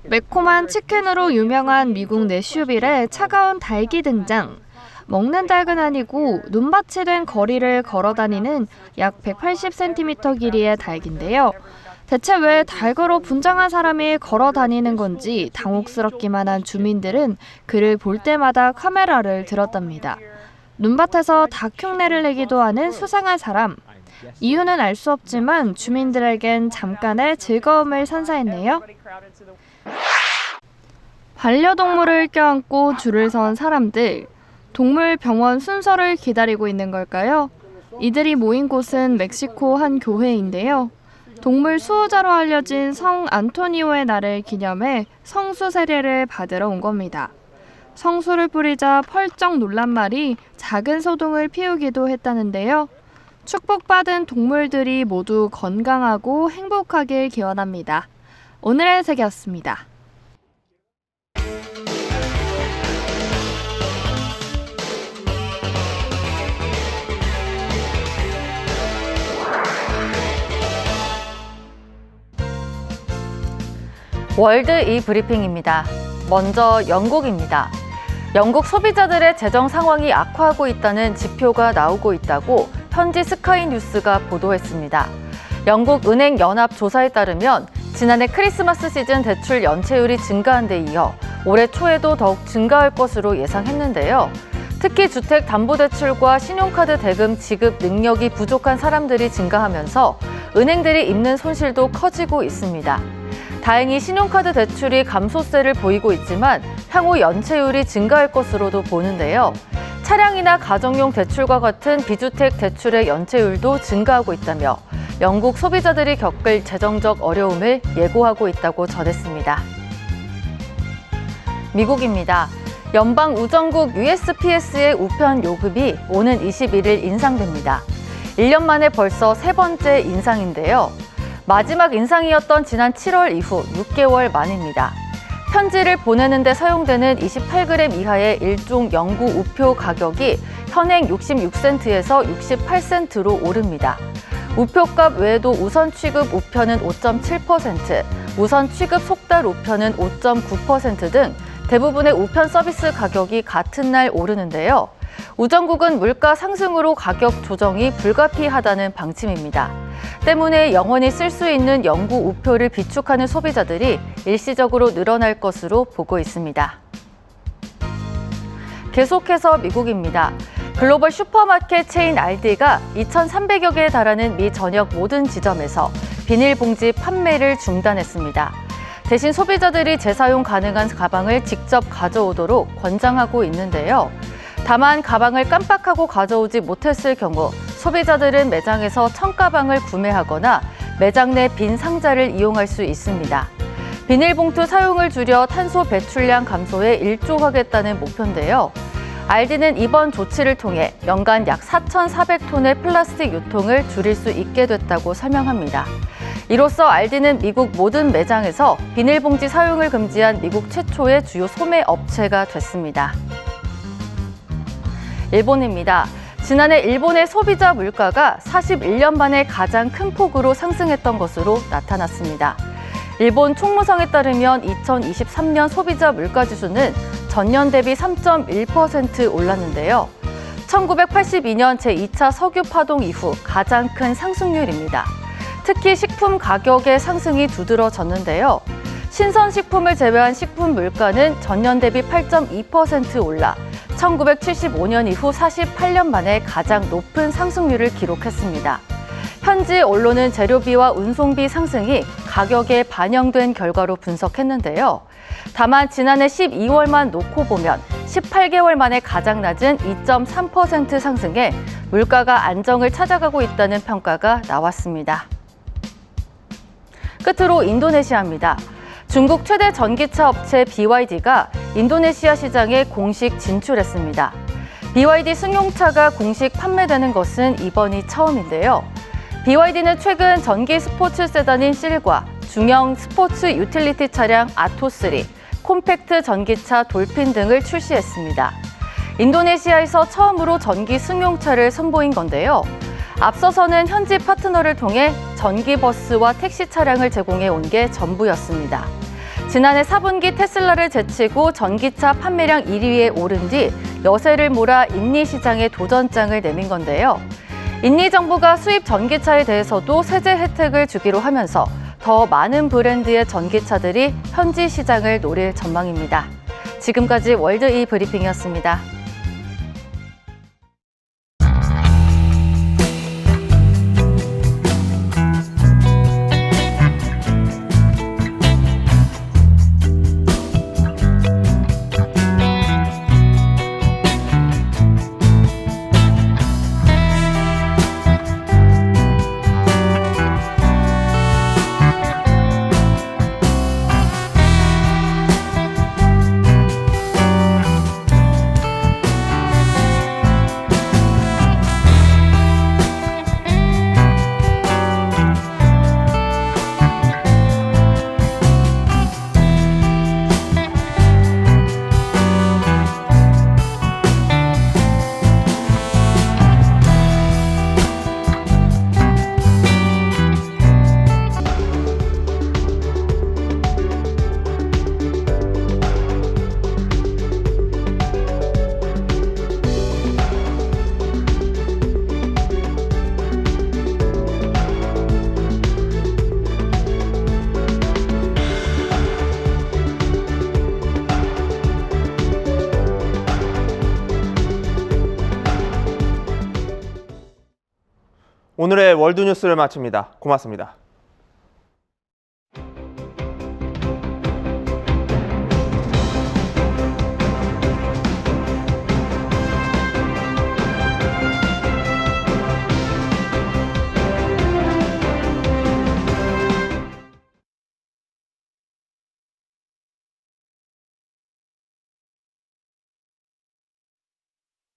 매콤한 치킨으로 유명한 미국 내슈빌에 차가운 닭이 등장. 먹는 닭은 아니고 눈밭이 된 거리를 걸어다니는 약 180cm 길이의 닭인데요. 대체 왜 닭으로 분장한 사람이 걸어다니는 건지 당혹스럽기만 한 주민들은 그를 볼 때마다 카메라를 들었답니다. 눈밭에서 닭 흉내를 내기도 하는 수상한 사람. 이유는 알 수 없지만 주민들에겐 잠깐의 즐거움을 선사했네요. 반려동물을 껴안고 줄을 선 사람들. 동물병원 순서를 기다리고 있는 걸까요? 이들이 모인 곳은 멕시코 한 교회인데요. 동물 수호자로 알려진 성 안토니오의 날을 기념해 성수 세례를 받으러 온 겁니다. 성수를 뿌리자 펄쩍 놀란 말이 작은 소동을 피우기도 했다는데요. 축복받은 동물들이 모두 건강하고 행복하길 기원합니다. 오늘의 세계였습니다. 월드 이 브리핑입니다. 먼저 영국입니다. 영국 소비자들의 재정 상황이 악화하고 있다는 지표가 나오고 있다고 현지 스카이 뉴스가 보도했습니다. 영국 은행 연합 조사에 따르면 지난해 크리스마스 시즌 대출 연체율이 증가한 데 이어 올해 초에도 더욱 증가할 것으로 예상했는데요. 특히 주택담보대출과 신용카드 대금 지급 능력이 부족한 사람들이 증가하면서 은행들이 입는 손실도 커지고 있습니다. 다행히 신용카드 대출이 감소세를 보이고 있지만 향후 연체율이 증가할 것으로도 보는데요. 차량이나 가정용 대출과 같은 비주택 대출의 연체율도 증가하고 있다며 영국 소비자들이 겪을 재정적 어려움을 예고하고 있다고 전했습니다. 미국입니다. 연방우정국 USPS의 우편 요금이 오는 21일 인상됩니다. 1년 만에 벌써 세 번째 인상인데요. 마지막 인상이었던 지난 7월 이후 6개월 만입니다. 편지를 보내는 데 사용되는 28g 이하의 일종 영구 우표 가격이 현행 66센트에서 68센트로 오릅니다. 우표값 외에도 우선 취급 우편은 5.7%, 우선 취급 속달 우편은 5.9% 등 대부분의 우편 서비스 가격이 같은 날 오르는데요. 우정국은 물가 상승으로 가격 조정이 불가피하다는 방침입니다. 때문에 영원히 쓸 수 있는 영구 우표를 비축하는 소비자들이 일시적으로 늘어날 것으로 보고 있습니다. 계속해서 미국입니다. 글로벌 슈퍼마켓 체인 알디가 2,300여 개에 달하는 미 전역 모든 지점에서 비닐봉지 판매를 중단했습니다. 대신 소비자들이 재사용 가능한 가방을 직접 가져오도록 권장하고 있는데요. 다만 가방을 깜빡하고 가져오지 못했을 경우 소비자들은 매장에서 청가방을 구매하거나 매장 내 빈 상자를 이용할 수 있습니다. 비닐봉투 사용을 줄여 탄소 배출량 감소에 일조하겠다는 목표인데요. 알디는 이번 조치를 통해 연간 약 4,400톤의 플라스틱 유통을 줄일 수 있게 됐다고 설명합니다. 이로써 알디는 미국 모든 매장에서 비닐봉지 사용을 금지한 미국 최초의 주요 소매 업체가 됐습니다. 일본입니다. 지난해 일본의 소비자 물가가 41년 만에 가장 큰 폭으로 상승했던 것으로 나타났습니다. 일본 총무성에 따르면 2023년 소비자 물가 지수는 전년 대비 3.1% 올랐는데요. 1982년 제2차 석유 파동 이후 가장 큰 상승률입니다. 특히 식품 가격의 상승이 두드러졌는데요. 신선식품을 제외한 식품 물가는 전년 대비 8.2% 올라 1975년 이후 48년 만에 가장 높은 상승률을 기록했습니다. 현지 언론은 재료비와 운송비 상승이 가격에 반영된 결과로 분석했는데요. 다만 지난해 12월만 놓고 보면 18개월 만에 가장 낮은 2.3% 상승에 물가가 안정을 찾아가고 있다는 평가가 나왔습니다. 끝으로 인도네시아입니다. 중국 최대 전기차 업체 BYD가 인도네시아 시장에 공식 진출했습니다. BYD 승용차가 공식 판매되는 것은 이번이 처음인데요. BYD는 최근 전기 스포츠 세단인 실과 중형 스포츠 유틸리티 차량 아토3, 콤팩트 전기차 돌핀 등을 출시했습니다. 인도네시아에서 처음으로 전기 승용차를 선보인 건데요. 앞서서는 현지 파트너를 통해 전기버스와 택시 차량을 제공해 온 게 전부였습니다. 지난해 4분기 테슬라를 제치고 전기차 판매량 1위에 오른 뒤 여세를 몰아 인니 시장에 도전장을 내민 건데요. 인니 정부가 수입 전기차에 대해서도 세제 혜택을 주기로 하면서 더 많은 브랜드의 전기차들이 현지 시장을 노릴 전망입니다. 지금까지 월드 브리핑이었습니다. 오늘의 월드뉴스를 마칩니다. 고맙습니다.